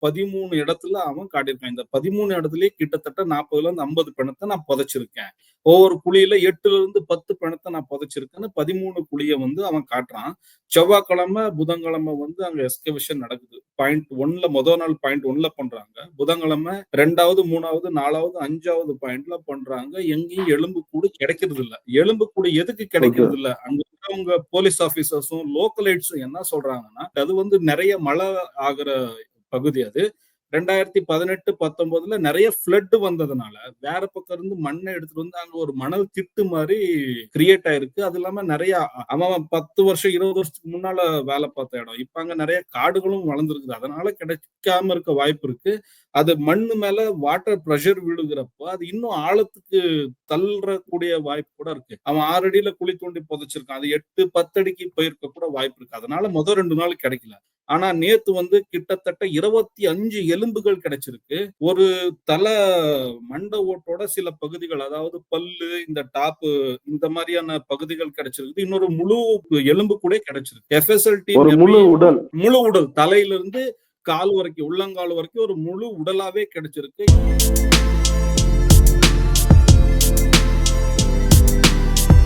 13 இடத்துல அவன் காட்டியிருக்கான். இந்த 13 இடத்துலயே கிட்டத்தட்ட 40ல இருந்து 50 பிணத்த நான் புதைச்சிருக்கேன். ஒவ்வொரு குழியில 8ல இருந்து 10 பிணத்த நான் புதைச்சிருக்கேன்னு 13 குழிய வந்து அவன் காட்டுறான். செவ்வாய்க்கிழமை, புதன்கிழமை வந்து அங்க எக்ஸ்கவேஷன் நடக்குது. பாயிண்ட் 1ல நாள் பாயிண்ட் 1ல பண்றாங்க. புதன்கிழமை 2வது, 3வது, 4வது, 5வது பாயிண்ட்ல பண்றாங்க. எங்கேயும் எலும்புக்கூடு கிடைக்கிறது இல்ல. எலும்புக்கூடு எதுக்கு கிடைக்கிறது இல்ல? அங்க இருக்கிறவங்க போலீஸ் ஆபீசர்ஸும், லோக்கலைட்ஸும் என்ன சொல்றாங்கன்னா, அது வந்து நிறைய மழை ஆகுற பகுதி அது. 2018, 19ல நிறைய ஃப்ளட் வந்ததுனால வேற பக்கம் இருந்து மண்ணை எடுத்துட்டு வந்து அங்க ஒரு மணல் திட்டு மாதிரி கிரியேட் ஆயிருக்கு. அது இல்லாம நிறைய அவன் 10 வருஷம் 20 வருஷத்துக்கு முன்னால வேலை பார்த்த இடம். இப்ப அங்க நிறைய காடுகளும் வளர்ந்துருக்குது. அதனால கிடைக்காம இருக்க வாய்ப்பு இருக்கு. அது மண்ணு மேல வாட்டர் பிரஷர் விழுகிறப்போ அது இன்னும் ஆழத்துக்கு தள்ளக்கூடிய வாய்ப்பு கூட இருக்கு. அவன் 6 அடியில குழி தோண்டி புதைச்சிருக்கான். அது 8, 10 அடிக்கு போயிருக்க கூட வாய்ப்பு இருக்கு. அதனால முதல் 2 நாள் கிடைக்கல. ஆனா நேத்து வந்து கிட்டத்தட்ட 25 எலும்புகள் கிடைச்சிருக்கு. ஒரு தலை மண்டை ஓட்டோட சில பகுதிகள், அதாவது பல்லு, இந்த டாப்பு, இந்த மாதிரியான பகுதிகள் கிடைச்சிருக்கு. இன்னொரு முழு எலும்பு கூட கிடைச்சிருக்கு. எஃப்எஸ்எல் டீம் முழு உடல் தலையிலிருந்து கால் வரைக்கும், உள்ளங்கால் வரைக்கும் ஒரு முழு உடலாவே கிடைச்சிருக்கு.